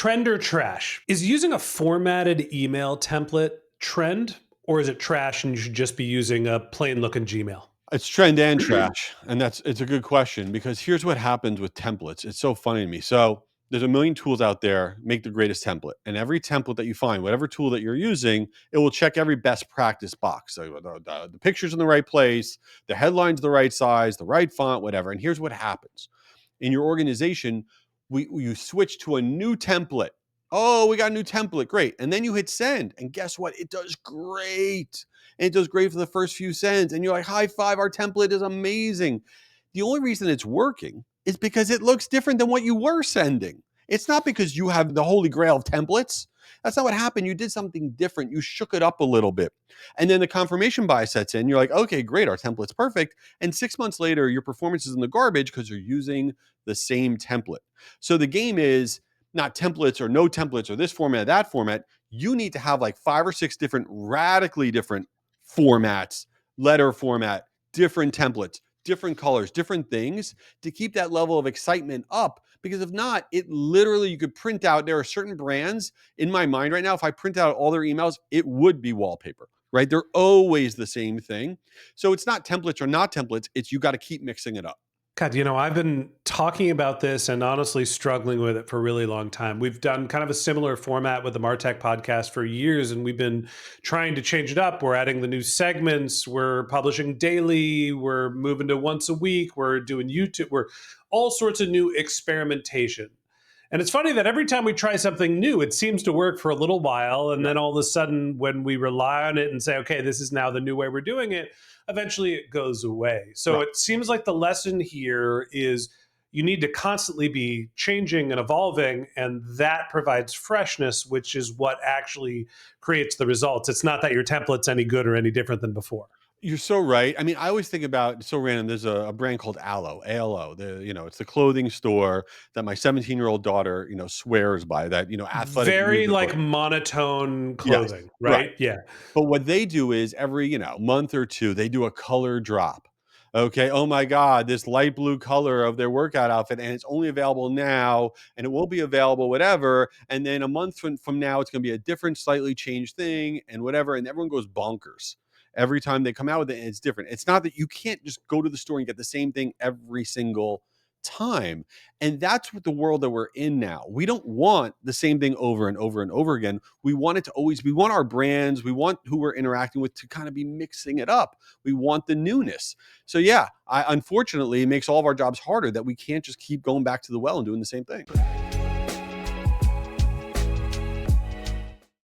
Trend or trash? Is using a formatted email template trend, or is it trash and you should just be using a plain looking Gmail? It's trend and trash. And it's a good question, because here's what happens with templates. It's so funny to me. So there's a million tools out there, make the greatest template. And every template that you find, whatever tool that you're using, it will check every best practice box. So the picture's in the right place, the headline's the right size, the right font, whatever. And here's what happens. In your organization, you switch to a new template. Oh, we got a new template. Great. And then you hit send. And guess what? It does great. And it does great for the first few sends. And you're like, high five, our template is amazing. The only reason it's working is because it looks different than what you were sending. It's not because you have the holy grail of templates. That's not what happened. You did something different. You shook it up a little bit. And then the confirmation bias sets in. You're like, okay, great, our template's perfect. And 6 months later, your performance is in the garbage because you're using the same template. So the game is not templates or no templates or this format, that format. You need to have like 5 or 6 different, radically different formats, letter format, different templates, different colors, different things to keep that level of excitement up. Because if not, it literally, you could print out, there are certain brands in my mind right now, if I print out all their emails, it would be wallpaper, right? They're always the same thing. So it's not templates or not templates, it's you got to keep mixing it up. God, I've been talking about this and honestly struggling with it for a really long time. We've done kind of a similar format with the MarTech podcast for years, and we've been trying to change it up. We're adding the new segments. We're publishing daily. We're moving to once a week. We're doing YouTube. We're all sorts of new experimentation. And it's funny that every time we try something new, it seems to work for a little while. And then all of a sudden, when we rely on it and say, okay, this is now the new way we're doing it, eventually it goes away. So It seems like the lesson here is you need to constantly be changing and evolving, and that provides freshness, which is what actually creates the results. It's not that your template's any good or any different than before. You're so right. I mean, I always think about, it's so random. There's a brand called Alo, ALO. It's the clothing store that my 17-year-old daughter, swears by. That athletic Very uniform. monotone Yes, clothing, right. right? Yeah. But what they do is every month or two, they do a color drop. Okay. Oh my God, this light blue color of their workout outfit, and it's only available now, and it will be available, whatever. And then a month from now, it's going to be a different, slightly changed thing, and whatever. And everyone goes bonkers every time they come out with it, and it's different. It's not that you can't just go to the store and get the same thing every single time. And that's what the world that we're in now. We don't want the same thing over and over and over again. We want it to always, we want our brands, we want who we're interacting with to kind of be mixing it up. We want the newness. So yeah, unfortunately, it makes all of our jobs harder that we can't just keep going back to the well and doing the same thing.